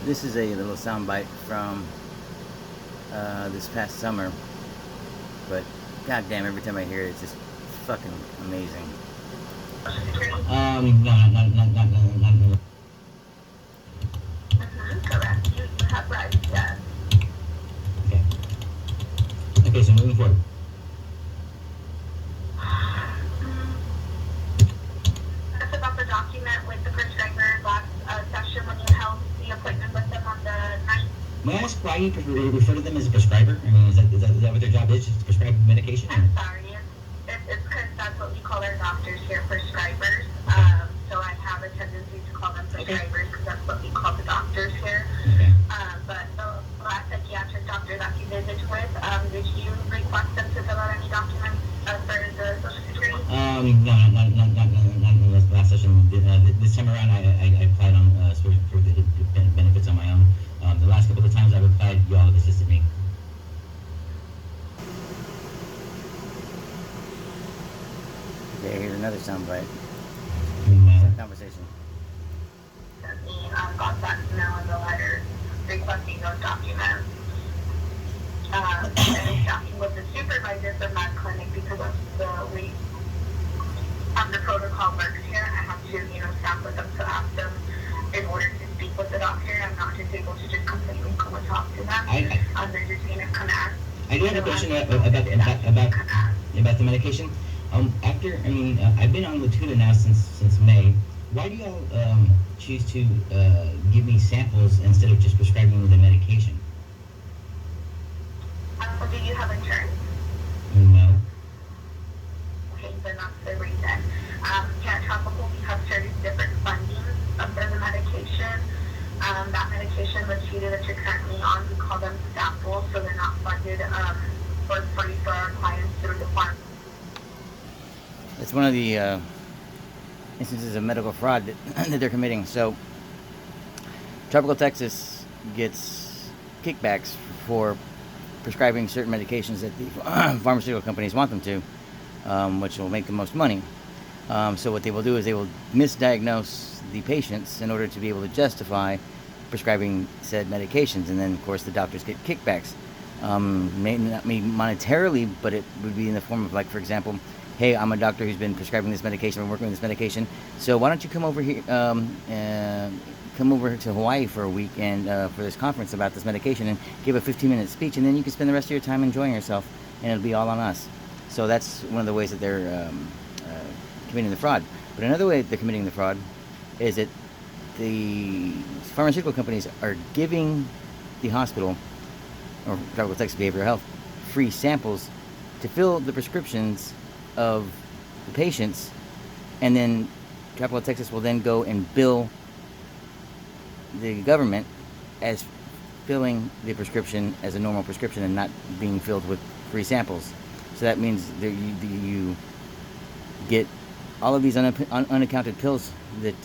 This is a little soundbite from this past summer, but goddamn, every time I hear it, it's just fucking amazing. No, not. Correct. You have rights, yes. Okay. Okay, so moving forward. That's about the document with the prescriber last session when you held the appointment with them on the 9th. May I ask why you refer to them as a prescriber? I mean, is that what their job is, just to prescribe medication? I'm sorry. It's because that's what we call our doctors here, prescribers. So I have a tendency to call them prescribers because that's what we call the doctors here. Okay. But the last psychiatric doctor that you visited with, did you request them to fill out any documents for the Social Security? No, not in the last session. This time around, I applied on for the benefits on my own. The last couple of times I've applied, y'all have assisted me. Okay, here's another soundbite. No. Conversation. Me got that email and the letter requesting those documents. And talking with the supervisor from that clinic because of the way the protocol works here. I have to, staff with them to ask them in order to speak with the doctor. I'm not just able to just completely go and talk to them. They're just being a command. I do have a question about the medication. I've been on Latuda now since May. Why do y'all choose to give me samples instead of just prescribing me the medication? Do you have insurance? No. Okay, then that's the reason. Can't Tropical, we have certain different fundings for the medication. That medication, the Cheetah that you're currently on, we call them samples, so they're not funded for free for our clients through the farm. It's one of the instances of medical fraud that they're committing. So, Tropical Texas gets kickbacks for prescribing certain medications that the pharmaceutical companies want them to, which will make the most money. So what they will do is they will misdiagnose the patients in order to be able to justify prescribing said medications, and then of course the doctors get kickbacks. May not be monetarily, but it would be in the form of, like, for example, hey, I'm a doctor who's been prescribing this medication, I'm working with this medication, so why don't you come over here, come over to Hawaii for a week and for this conference about this medication and give a 15-minute speech, and then you can spend the rest of your time enjoying yourself, and it'll be all on us. So that's one of the ways that they're committing the fraud. But another way they're committing the fraud is that the pharmaceutical companies are giving the hospital, or Tropical Texas Behavioral Health, free samples to fill the prescriptions of the patients, and then Tropical Texas will then go and bill the government as filling the prescription as a normal prescription and not being filled with free samples. So that means that you get all of these unaccounted pills that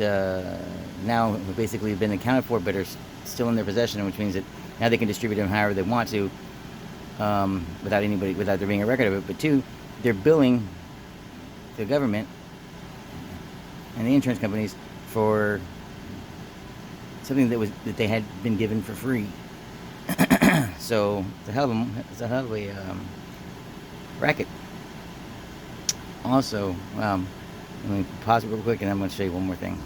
now have basically been accounted for but are still in their possession, which means that now they can distribute them however they want to, without there being a record of it. But two, they're billing the government and the insurance companies for something that they had been given for free. So it's a hell of a racket. Also, let me pause it real quick, and I'm going to show you one more thing.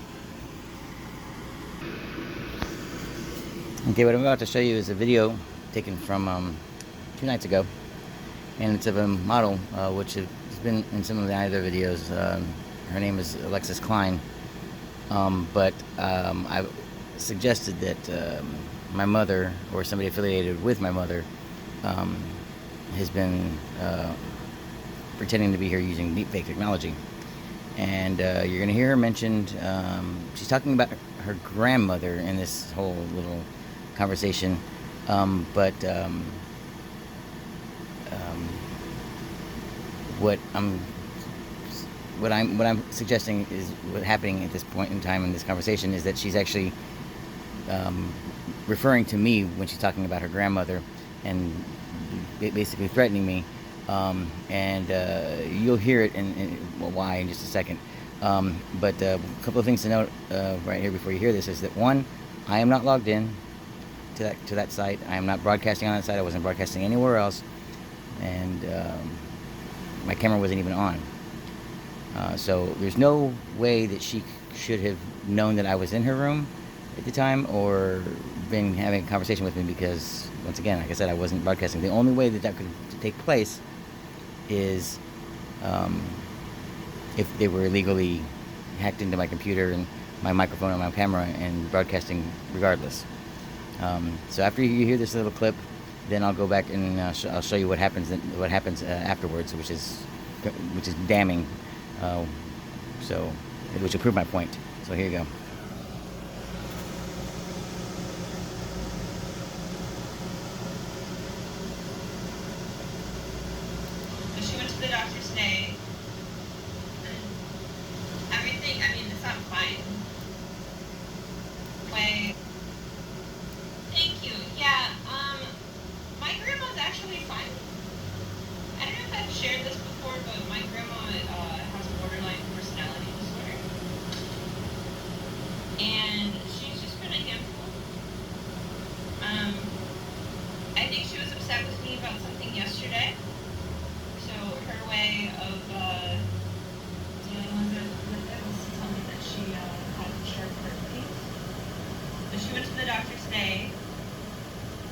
Okay, what I'm about to show you is a video taken from 2 nights ago, and it's of a model which has been in some of the other videos. Her name is Alexis Klein, but I suggested that my mother, or somebody affiliated with my mother, has been pretending to be here using deepfake technology. And you're going to hear her mentioned, she's talking about her grandmother in this whole little conversation, but what I'm suggesting is what's happening at this point in time in this conversation is that she's actually referring to me when she's talking about her grandmother and basically threatening me. And you'll hear it why in just a second. But a couple of things to note right here before you hear this is that, one, I am not logged in to that site. I am not broadcasting on that site. I wasn't broadcasting anywhere else, and my camera wasn't even on. So there's no way that she should have known that I was in her room at the time or been having a conversation with me, because once again, like I said, I wasn't broadcasting. The only way that that could take place is if they were illegally hacked into my computer and my microphone and my camera and broadcasting regardless. So after you hear this little clip, then I'll go back and I'll show you what happens afterwards, which is damning. Which will prove my point. So here you go. She went to the doctor today. Everything, I mean, it's not fine. Way. Thank you. Yeah, my grandma's actually fine. I don't know if I've shared this before, but my grandma has borderline personality disorder. And she's just been a handful. I think she was upset with me about something yesterday. So her way of dealing with it was to tell me that she had a sharp herpes. So she went to the doctor today,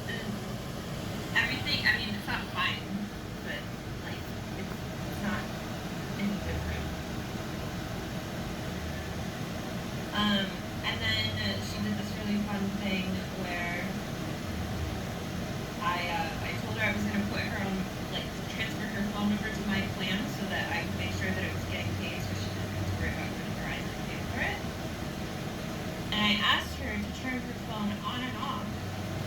and everything, I mean, it's not fine, but, like, it's not any different. And then she did this really fun thing where I told her I was going to put her on, like, transfer her phone number to my plan so that I could make sure that it was getting paid, so she didn't have to worry about putting Verizon pay for it. And I asked her to turn her phone on and off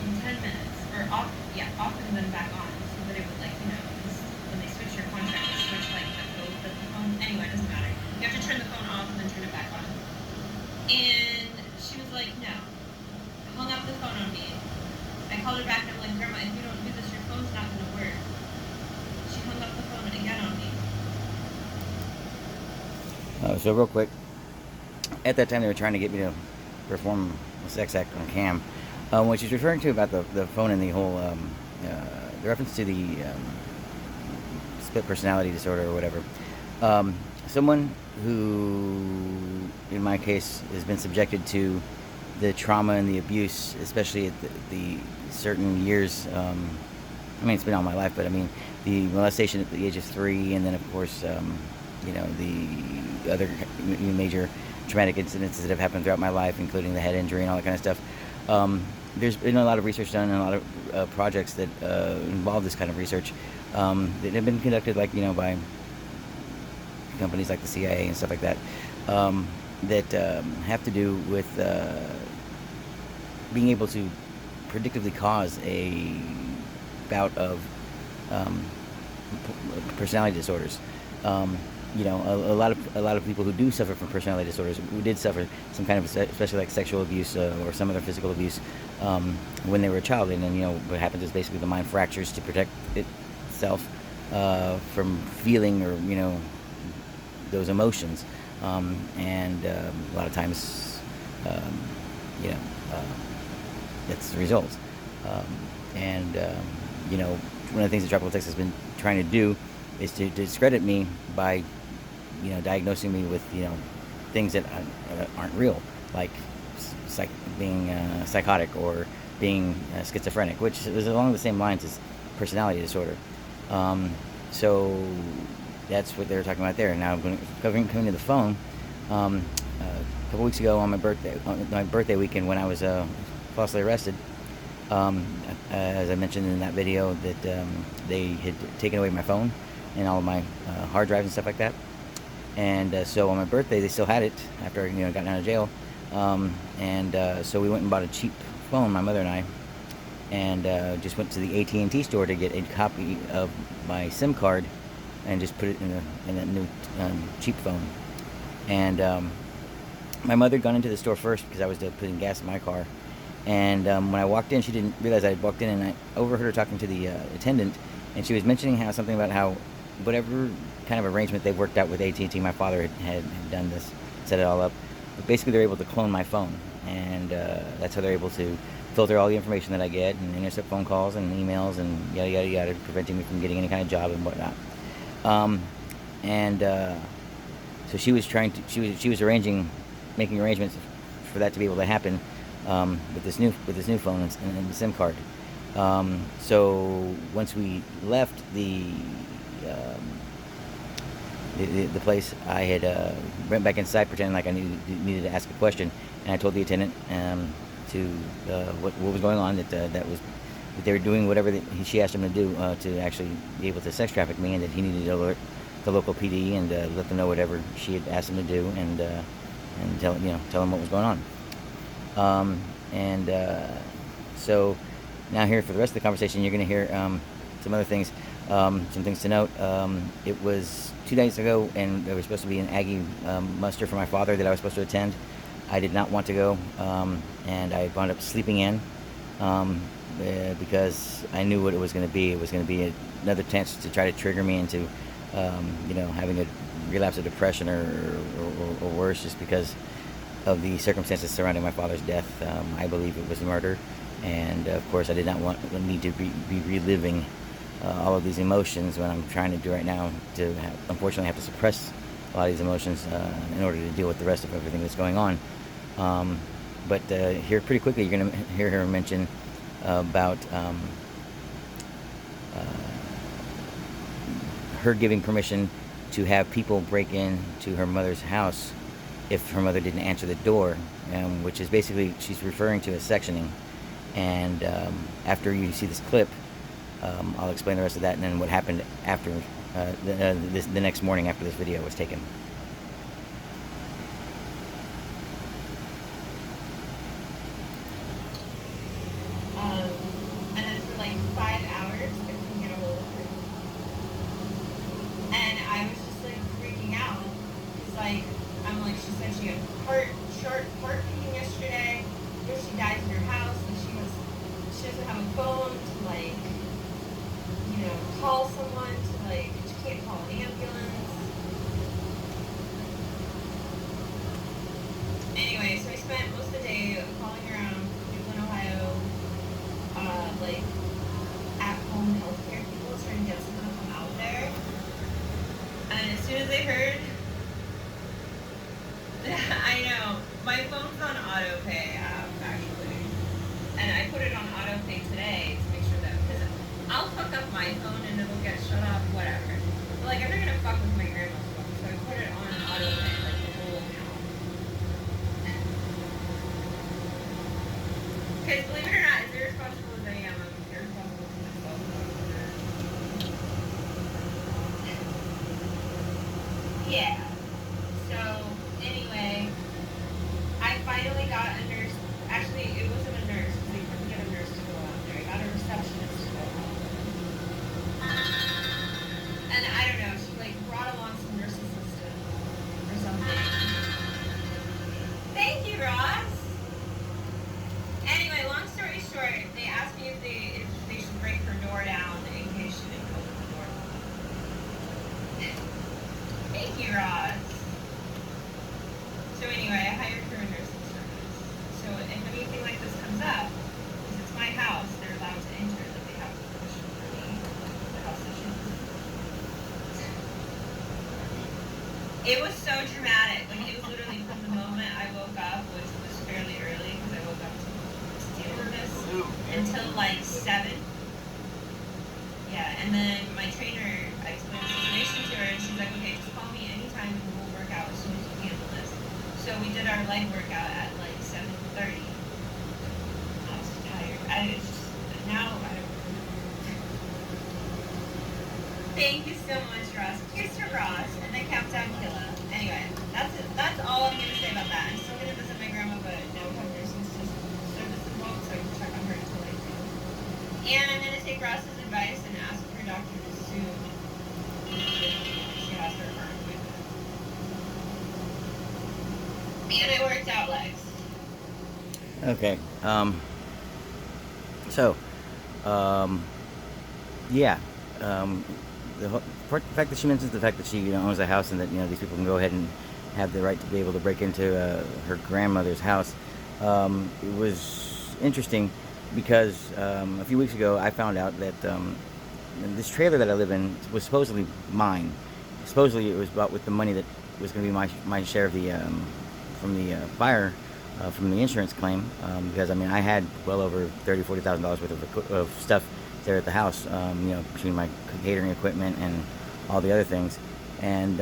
in 10 minutes, or off and then back on, so that it would, like, you know, 'cause when they switch your contract, they switch, like, the code that the phone, anyway, it doesn't matter. You have to turn the phone off and then turn it back on. And she was like, no. Hung up the phone on me. I called her back and I'm like, Grandma, if you don't do this, your phone's not going to work. She hung up the phone again on me. So real quick, at that time they were trying to get me to perform a sex act on cam. What she's referring to about the phone and the whole, the reference to the split personality disorder or whatever. Someone who, in my case, has been subjected to the trauma and the abuse, especially at the certain years. I mean, it's been all my life, but I mean, the molestation at the age of 3, and then of course, the other major traumatic incidents that have happened throughout my life, including the head injury and all that kind of stuff. There's been a lot of research done and a lot of projects that involve this kind of research that have been conducted, like, you know, by companies like the CIA and stuff like that, that have to do with being able to predictably cause a bout of personality disorders. You know, a lot of people who do suffer from personality disorders, who did suffer some kind of, especially like sexual abuse or some other physical abuse when they were a child, and then, you know, what happens is basically the mind fractures to protect itself from feeling, or, you know, those emotions, and a lot of times, you know, that's the result. You know, one of the things that Tropical Texas has been trying to do is to discredit me by, you know, diagnosing me with, you know, things that aren't real, like being psychotic or being schizophrenic, which is along the same lines as personality disorder. So that's what they were talking about there. Now, coming to the phone, a couple weeks ago on my birthday weekend, when I was falsely arrested, as I mentioned in that video, that they had taken away my phone and all of my hard drives and stuff like that. And so on my birthday, they still had it after, you know, got out of jail. So we went and bought a cheap phone, my mother and I, and just went to the AT&T store to get a copy of my SIM card and just put it in that new cheap phone. And my mother had gone into the store first because I was putting gas in my car. And when I walked in, she didn't realize I had walked in, and I overheard her talking to the attendant, and she was mentioning something about how whatever kind of arrangement they worked out with AT&T, my father had done this, set it all up. But basically, they were able to clone my phone. and that's how they're able to filter all the information that I get and intercept phone calls and emails and yada yada yada, preventing me from getting any kind of job and whatnot. And so she was trying to, she was making arrangements for that to be able to happen with this new phone and the SIM card. So once we left the place, I had went back inside pretending like I needed to ask a question, and I told the attendant to what was going on, that they were doing whatever she asked him to do to actually be able to sex traffic me, and that he needed to alert the local PD and let them know whatever she had asked him to do, and tell them what was going on. So now here for the rest of the conversation, you're going to hear some other things, some things to note. It was 2 days ago, and there was supposed to be an Aggie muster for my father that I was supposed to attend. I did not want to go, and I wound up sleeping in because I knew what it was going to be. It was going to be another chance to try to trigger me into, having a relapse of depression or worse, just because of the circumstances surrounding my father's death. I believe it was murder, and of course I did not need to be reliving all of these emotions when I'm trying to do right now to unfortunately have to suppress a lot of these emotions in order to deal with the rest of everything that's going on. But here pretty quickly you're going to hear her mention about her giving permission to have people break into her mother's house if her mother didn't answer the door, which is basically, she's referring to as sectioning. And after you see this clip, I'll explain the rest of that and then what happened after the next morning after this video was taken. And then for like 5 hours, I couldn't get a hold of her. And I was just like freaking out. It's like, I'm like, she said she had short heart beating yesterday. If she dies in her house, and she doesn't have a phone to like, call someone to like, she can't call an ambulance. Anyway, so I spent most of the day calling around Cleveland, Ohio, like at-home healthcare people trying to get someone to come out there. And as soon as I heard, I know, my phone's on auto pay actually, and I put it on auto pay today to make sure that, because I'll fuck up my phone and it'll get shut off, whatever. But like, I'm not gonna fuck with my grandma's phone, so I put it on auto pay, like the whole account. Because believe it or not, as irresponsible as I am, I'm irresponsible to myself. Yeah. So anyway, I finally got a nurse. Actually, it wasn't a nurse because they couldn't get a nurse to go out there. I got a receptionist to go out there. And I don't know, she like brought along some nurse assistant or something. Thank you, Ross. Anyway, long story short, they asked me if they should break her door down in case she didn't open the door. Thank you, Ross. So anyway, I hired her a nursing service. So if anything like this comes up, because it's my house, they're allowed to enter, that they have permission for me, the house that she lives in. It was so dramatic. Like, it was literally from the moment I woke up, which was fairly early, because I woke up to deal with this, until like 7. Yeah, and then my trainer, I explained the situation to her, and she's like, okay, just call me anytime and we'll work out as soon as you handle this. So we did our leg workout at like 7:30. I was tired. Now I don't. Thank you so much, Ross. Cheers to Ross, and then Countdown Killa. Anyway, that's all I'm gonna say about that. I'm still gonna visit my grandma, but now we have nursing service involved, so I can check on her until I do. And I'm gonna take Ross's advice and ask her doctor soon. She has her heart appointment. And I worked out legs. Okay. So, yeah. The fact that she mentions the fact that she owns a house and that these people can go ahead and have the right to be able to break into her grandmother's house. it was interesting because a few weeks ago I found out that this trailer that I live in was supposedly mine. Supposedly it was bought with the money that was going to be my share of the from the fire from the insurance claim, because I mean I had well over $40,000 worth of stuff there at the house, between my catering equipment and all the other things, and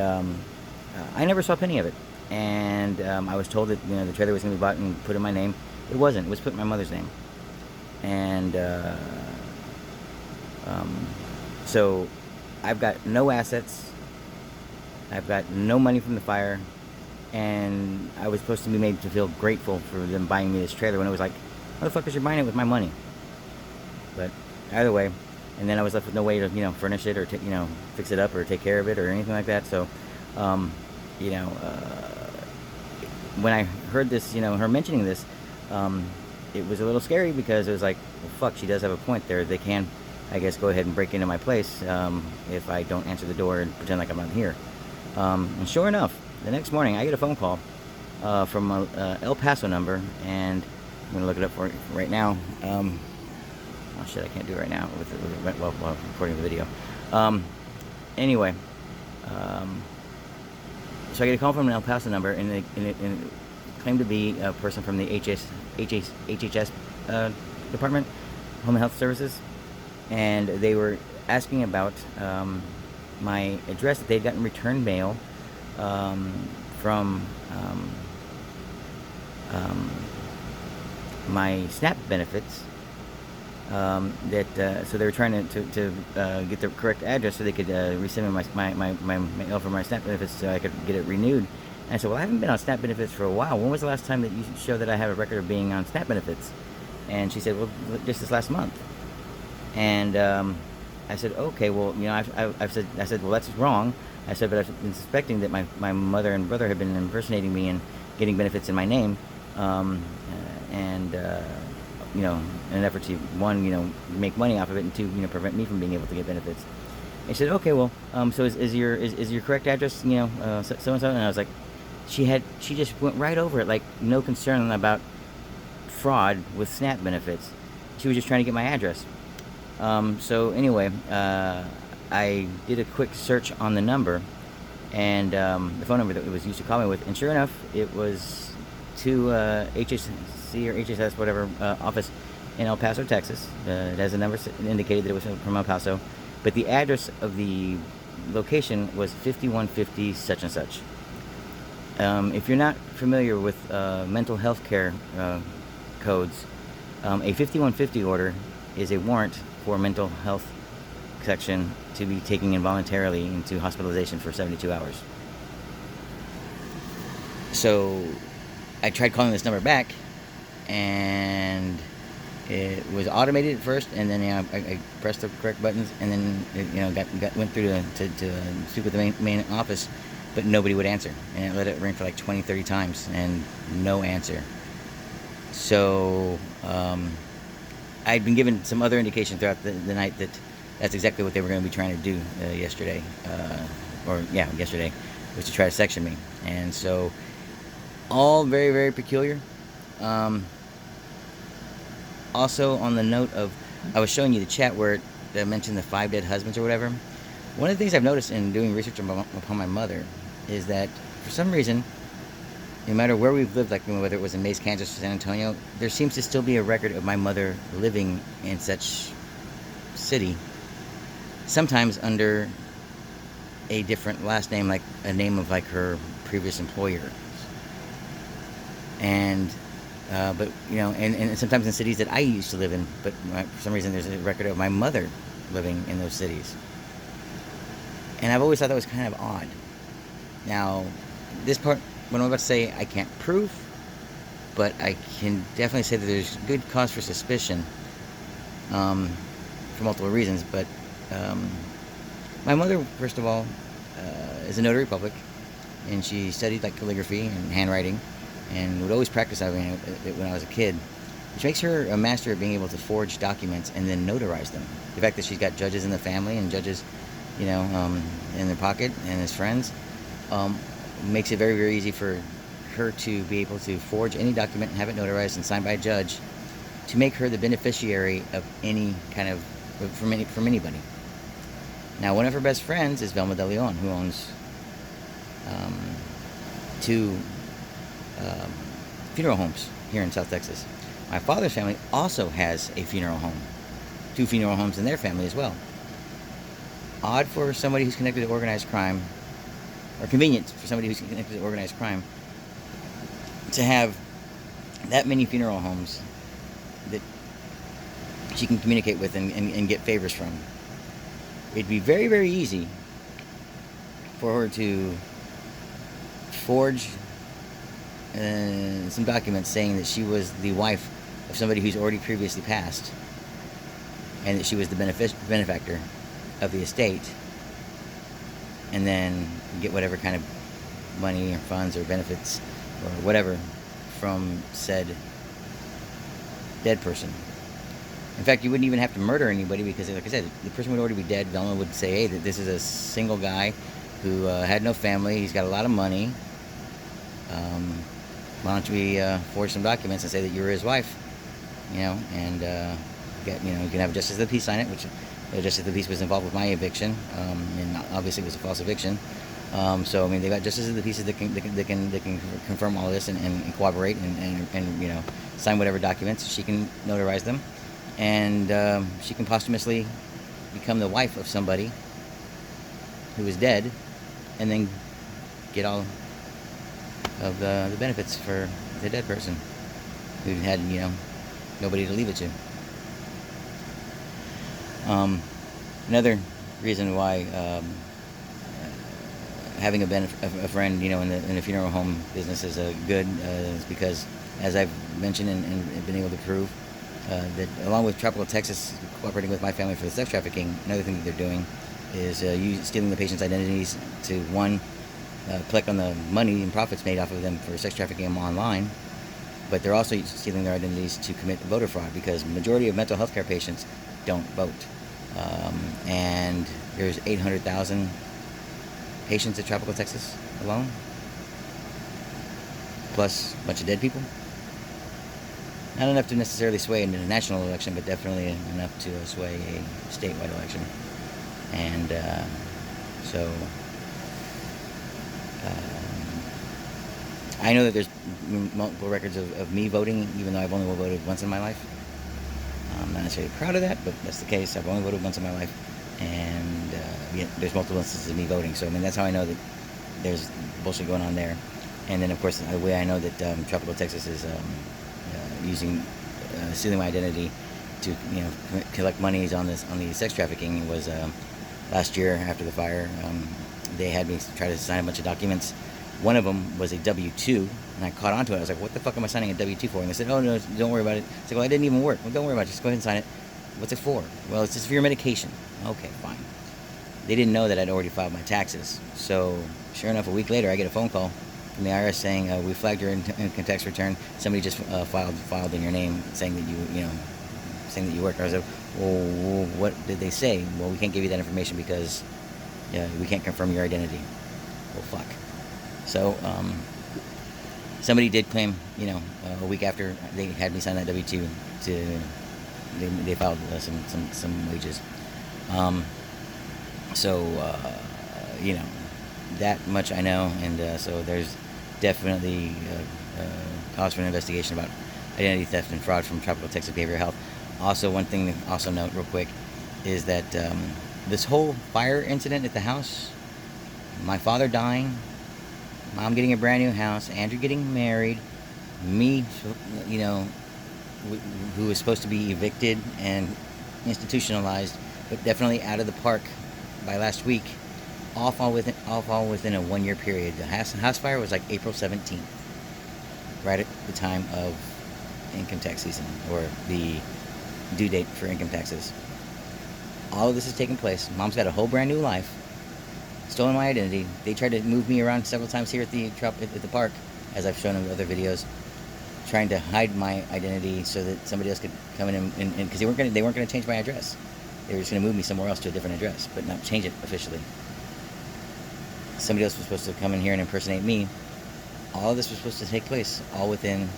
I never saw a penny of it. And I was told that the trailer was going to be bought and put in my name. It wasn't. It was put in my mother's name. And so I've got no assets. I've got no money from the fire, and I was supposed to be made to feel grateful for them buying me this trailer when it was like, motherfuckers, you're buying it with my money. But either way, and then I was left with no way to furnish it or fix it up or take care of it or anything like that. So when I heard this, her mentioning this, it was a little scary because it was like, well, fuck, she does have a point there. They can, I guess, go ahead and break into my place if I don't answer the door and pretend like I'm not here. And sure enough, the next morning I get a phone call from a El Paso number, and I'm going to look it up for right now. Oh shit, I can't do it right now while recording the video. Anyway, so I get a call from an El Paso number, and it claimed to be a person from the HHS department, Home and Health Services, and they were asking about my address, that they'd gotten return mail from my SNAP benefits. So they were trying to get the correct address so they could resend me my mail for my SNAP benefits so I could get it renewed. And I said, well, I haven't been on SNAP benefits for a while. When was the last time that you showed that I have a record of being on SNAP benefits? And she said, well, just this last month. And I said, okay, well, I said, well, that's wrong. I said, but I've been suspecting that my mother and brother have been impersonating me and getting benefits in my name, in an effort to, one, make money off of it, and two, prevent me from being able to get benefits. And she said, okay, well, so is your correct address, so and so? And I was like, she just went right over it, like no concern about fraud with SNAP benefits. She was just trying to get my address. So anyway, I did a quick search on the number, and the phone number that it was used to call me with, and sure enough, it was to HSC or HSS, whatever, office in El Paso, Texas. It has a number indicated that it was from El Paso, but the address of the location was 5150 such and such. If you're not familiar with mental health care codes, a 5150 order is a warrant for mental health section to be taken involuntarily into hospitalization for 72 hours. So I tried calling this number back, and it was automated at first, and then I pressed the correct buttons, and then it went through to speak with the main office, but nobody would answer, and it let it ring for like 20-30 times and no answer. So I'd been given some other indication throughout the night that that's exactly what they were going to be trying to do yesterday, was to try to section me. And so all very, very peculiar. Also, on the note of, I was showing you the chat where it mentioned the 5 dead husbands or whatever. One of the things I've noticed in doing research upon my mother is that for some reason, no matter where we've lived, like whether it was in Mays, Kansas or San Antonio, there seems to still be a record of my mother living in such city, sometimes under a different last name, like a name of like her previous employer. And but and sometimes in cities that I used to live in, but for some reason there's a record of my mother living in those cities. And I've always thought that was kind of odd. Now, this part, what I'm about to say, I can't prove, but I can definitely say that there's good cause for suspicion for multiple reasons. But my mother, first of all, is a notary public, and she studied like calligraphy and handwriting, and would always practice that when I was a kid, which makes her a master at being able to forge documents and then notarize them. The fact that she's got judges in the family and judges, in their pocket and as friends, makes it very, very easy for her to be able to forge any document and have it notarized and signed by a judge to make her the beneficiary of any kind of from anybody. Now, one of her best friends is Velma De Leon, who owns two funeral homes here in South Texas. My father's family also has a funeral home, 2 funeral homes in their family as well. Odd for somebody who's connected to organized crime, or convenient for somebody who's connected to organized crime, to have that many funeral homes that she can communicate with and get favors from. It'd be very, very easy for her to forge some documents saying that she was the wife of somebody who's already previously passed, and that she was the benefactor of the estate, and then get whatever kind of money or funds or benefits or whatever from said dead person. In fact, you wouldn't even have to murder anybody, because, like I said, the person would already be dead. Velma would say, hey, that this is a single guy who had no family. He's got a lot of money. Why don't we forge some documents and say that you were his wife, and you can have Justice of the Peace sign it, which Justice of the Peace was involved with my eviction, and obviously it was a false eviction. So I mean, they got Justice of the Peace that can confirm all of this and cooperate and sign whatever documents. She can notarize them, and she can posthumously become the wife of somebody who is dead, and then get all of the benefits for the dead person who had nobody to leave it to. Another reason why having a friend in the funeral home business is good is because, as I've mentioned and been able to prove, that along with Tropical Texas cooperating with my family for the sex trafficking, another thing that they're doing is stealing the patient's identities to, one, collect on the money and profits made off of them for sex trafficking them online, but they're also stealing their identities to commit voter fraud, because the majority of mental health care patients don't vote. And there's 800,000 patients at Tropical Texas alone, plus a bunch of dead people. Not enough to necessarily sway a national election, but definitely enough to sway a statewide election. And so I know that there's multiple records of me voting, even though I've only voted once in my life. I'm not necessarily proud of that, but that's the case. I've only voted once in my life, and there's multiple instances of me voting. So I mean, that's how I know that there's bullshit going on there. And then, of course, the way I know that Tropical Texas is stealing my identity to collect monies on the sex trafficking was last year after the fire. They had me try to sign a bunch of documents. One of them was a W-2, and I caught onto it. I was like, what the fuck am I signing a W-2 for? And they said, oh, no, don't worry about it. I said, well, I didn't even work. Well, don't worry about it. Just go ahead and sign it. What's it for? Well, it's just for your medication. Okay, fine. They didn't know that I'd already filed my taxes. So, sure enough, a week later, I get a phone call from the IRS saying, we flagged your income tax return. Somebody just filed in your name saying that saying that you work. I was like, well, what did they say? Well, we can't give you that information because we can't confirm your identity. Well, fuck. So, somebody did claim, a week after they had me sign that W-2, they filed some wages. That much I know, and so there's definitely cause for an investigation about identity theft and fraud from Tropical Texas Behavioral Health. Also, one thing to also note real quick is that this whole fire incident at the house, my father dying, Mom getting a brand new house, Andrew getting married, me, who was supposed to be evicted and institutionalized, but definitely out of the park by last week, all fall within a 1 year period. The house fire was like April 17th, right at the time of income tax season, or the due date for income taxes. All of this is taking place. Mom's got a whole brand new life. Stolen my identity. They tried to move me around several times here at the park, as I've shown in other videos, trying to hide my identity so that somebody else could come in and because they weren't going to change my address. They were just going to move me somewhere else to a different address, but not change it officially. Somebody else was supposed to come in here and impersonate me all of this was supposed to take place all within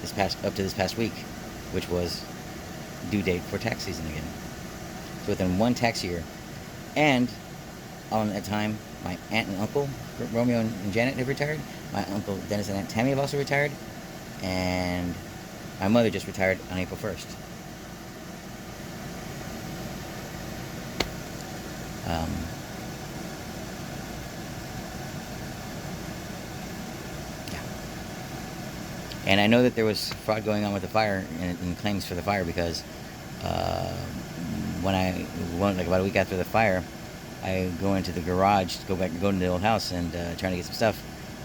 up to this past week, which was due date for tax season again. So within one tax year, and on that time, my aunt and uncle, Romeo and Janet, have retired. My uncle Dennis and Aunt Tammy have also retired, and my mother just retired on April 1st. Yeah. And I know that there was fraud going on with the fire and claims for the fire because when I went, like about a week after the fire, I go into the garage to go into the old house and trying to get some stuff.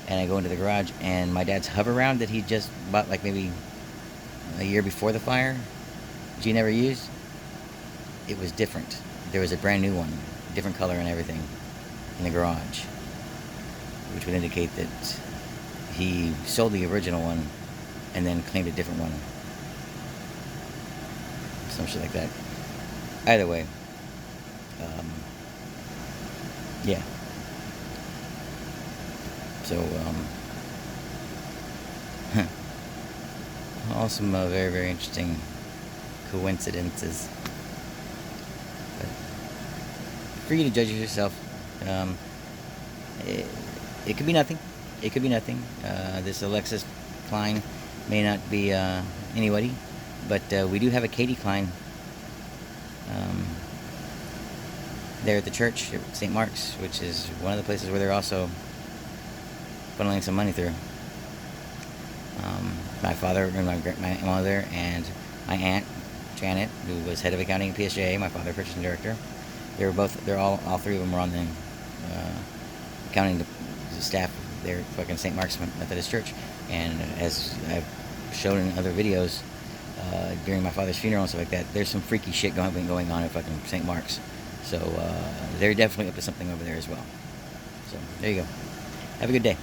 And I go into the garage, and my dad's Hoveround that he just bought like maybe a year before the fire, which he never used, it was different. There was a brand new one, different color and everything, in the garage, which would indicate that he sold the original one and then claimed a different one. Some shit like that. Either way, yeah. So, all some very, very interesting coincidences. But for you to judge it yourself, it could be nothing. It could be nothing. This Alexis Klein may not be anybody, but we do have a Katie Klein there at the church at St. Mark's, which is one of the places where they're also funneling some money through. My father and my mother and my aunt Janet, who was head of accounting at PSJA, my father purchasing director. They're all three of them were on the accounting staff there at fucking St. Mark's Methodist Church. And as I've shown in other videos during my father's funeral and stuff like that, there's some freaky shit going on at fucking St. Mark's. So they're definitely up to something over there as well. So there you go. Have a good day.